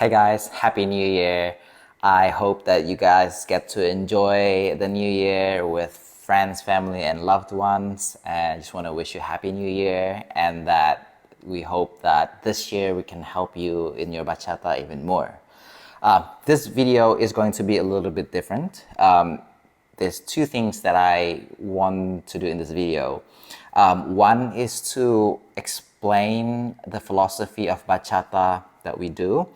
Hey guys, Happy New Year. I hope that you guys get to enjoy the new year with friends, family, and loved ones. And I just want to wish you Happy New Year and that we hope that this year we can help you in your bachata even more. This video is going to be a little bit different. There's two things that I want to do in this video. One is to explain the philosophy of bachata that we do,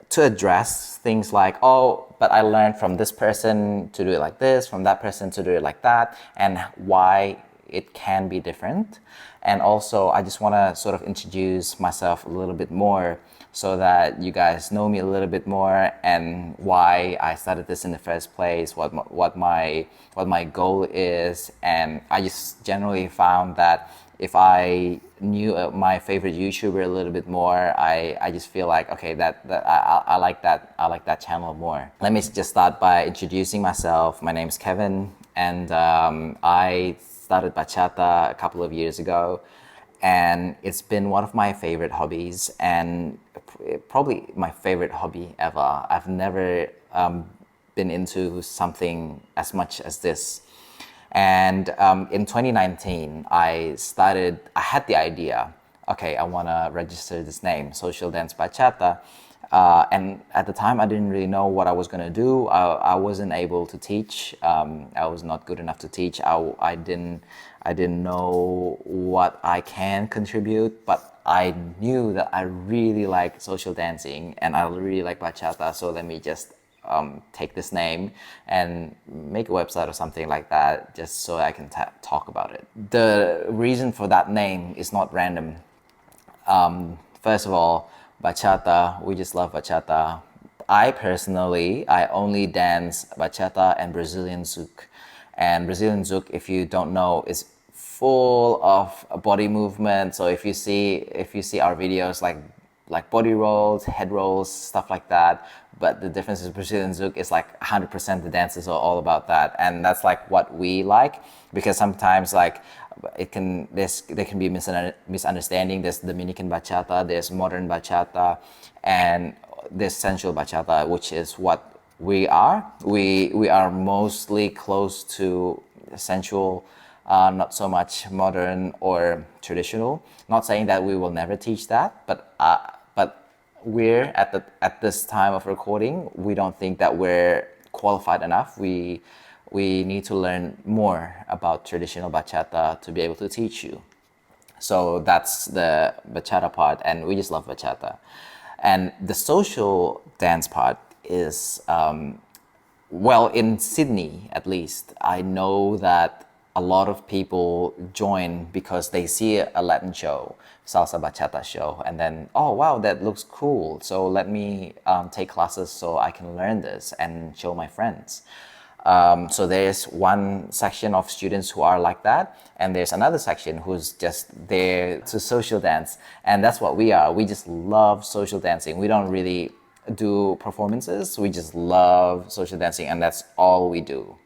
to address things like, oh, but I learned from this person to do it like this, from that person to do it like that, and why it can be different. And also, I just want to sort of introduce myself a little bit more so that you guys know me a little bit more and why I started this in the first place, what my goal is. And I just generally found that if I knew my favorite YouTuber a little bit more, I just feel like, okay, I like that channel more. Let me just start by introducing myself. My name is Kevin, and I started bachata a couple of years ago, and it's been one of my favorite hobbies and probably my favorite hobby ever. I've never been into something as much as this. And in 2019, I had the idea, okay, I want to register this name, Social Dance Bachata. And at the time, I didn't really know what I was going to do. I wasn't able to teach. I was not good enough to teach. I didn't know what I can contribute, but I knew that I really like social dancing and I really like bachata. So let me just take this name and make a website or something like that, just so I can talk about it. The reason for that name is not random. First of all, bachata, we just love bachata. I only dance bachata and Brazilian zouk. And Brazilian zouk, if you don't know, is full of body movement. So if you see our videos like body rolls, head rolls, stuff like that. But the difference is Brazilian zouk is like 100% the dances are all about that. And that's like what we like, because sometimes like there can be misunderstanding. There's Dominican bachata, there's modern bachata, and there's sensual bachata, which is what we are. We are mostly close to sensual, not so much modern or traditional. Not saying that we will never teach that, but we're at this time of recording, we don't think that we're qualified enough. We need to learn more about traditional bachata to be able to teach you. So that's the bachata part, and we just love bachata. And the social dance part is, well, in Sydney at least, I know that a lot of people join because they see a Latin show, salsa bachata show, and then, oh wow, that looks cool. So let me take classes so I can learn this and show my friends. So there's one section of students who are like that, and there's another section who's just there to social dance, and that's what we are. We just love social dancing. We don't really do performances. We just love social dancing, and that's all we do.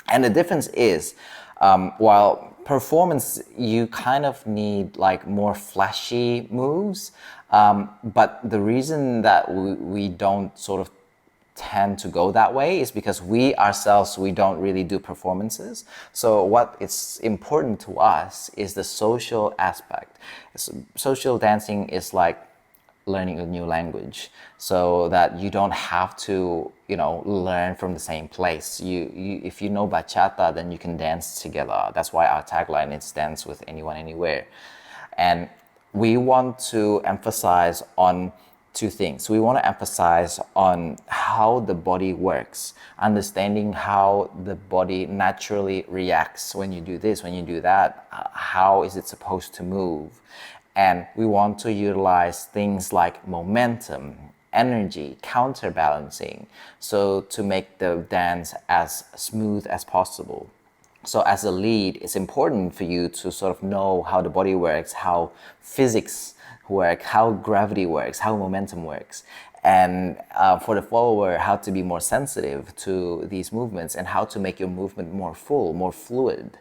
And the difference is, while performance, you kind of need like more flashy moves, but the reason that we don't sort of tend to go that way is because we ourselves, we don't really do performances. So what is important to us is the social aspect. Social dancing is like learning a new language, so that you don't have to, learn from the same place. If you know bachata, then you can dance together. That's why our tagline is dance with anyone, anywhere. And we want to emphasize on two things. We want to emphasize on how the body works, understanding how the body naturally reacts when you do this, when you do that, how is it supposed to move. And we want to utilize things like momentum, energy, counterbalancing, so to make the dance as smooth as possible. So as a lead, it's important for you to sort of know how the body works, how physics work, how gravity works, how momentum works. And for the follower, how to be more sensitive to these movements and how to make your movement more full, more fluid.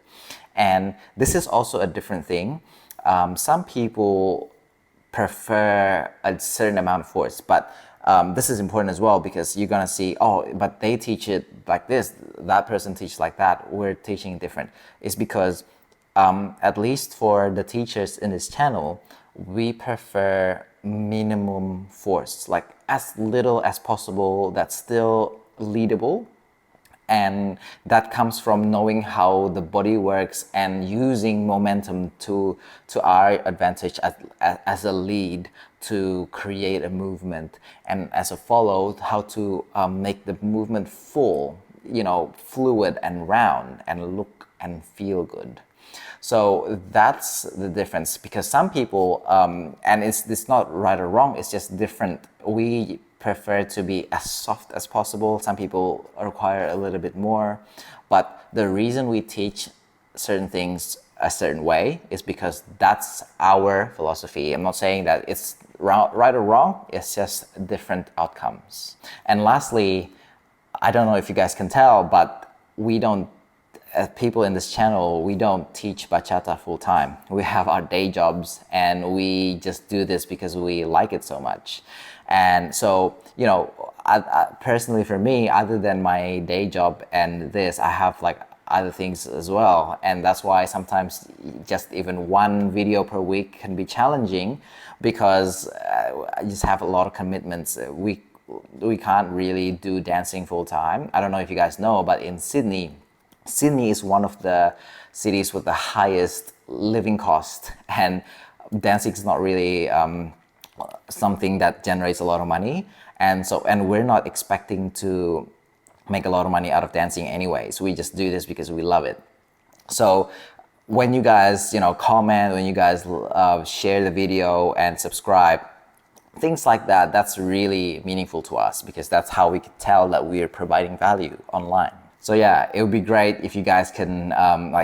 And this is also a different thing. Some people prefer a certain amount of force, but this is important as well, because you're gonna see, oh, but they teach it like this, that person teaches like that, we're teaching different. It's because at least for the teachers in this channel, we prefer minimum force, like as little as possible that's still leadable, and that comes from knowing how the body works and using momentum to our advantage as a lead to create a movement, and as a follow, how to make the movement full, fluid and round and look and feel good. So that's the difference, because some people, and it's not right or wrong, it's just different. We prefer to be as soft as possible. Some people require a little bit more. But the reason we teach certain things a certain way is because that's our philosophy. I'm not saying that it's right or wrong, it's just different outcomes. And lastly, I don't know if you guys can tell, but we don't, as people in this channel, we don't teach bachata full time. We have our day jobs and we just do this because we like it so much. And so, I personally, for me, other than my day job and this, I have like other things as well. And that's why sometimes just even one video per week can be challenging, because I just have a lot of commitments. We can't really do dancing full time. I don't know if you guys know, but in Sydney is one of the cities with the highest living cost, and dancing is not really something that generates a lot of money, and we're not expecting to make a lot of money out of dancing anyways. We just do this because we love it. So when you guys comment, when you guys share the video and subscribe, things like that, that's really meaningful to us, because that's how we can tell that we are providing value online. So yeah, it would be great if you guys can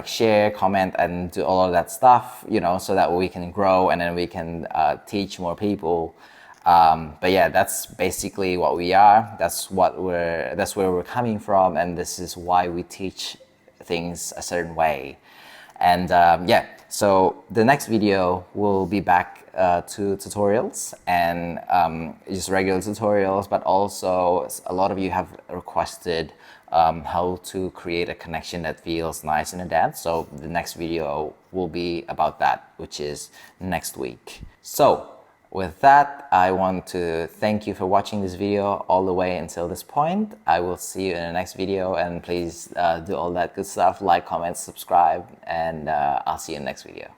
share, comment, and do all of that stuff, so that we can grow and then we can teach more people. But yeah, that's basically what we are. That's where we're coming from, and this is why we teach things a certain way. And yeah, so the next video will be back to tutorials, and just regular tutorials, but also a lot of you have requested how to create a connection that feels nice in a dance. So the next video will be about that, which is next week. So with that, I want to thank you for watching this video all the way until this point. I will see you in the next video, and please do all that good stuff, like, comment, subscribe, and I'll see you in the next video.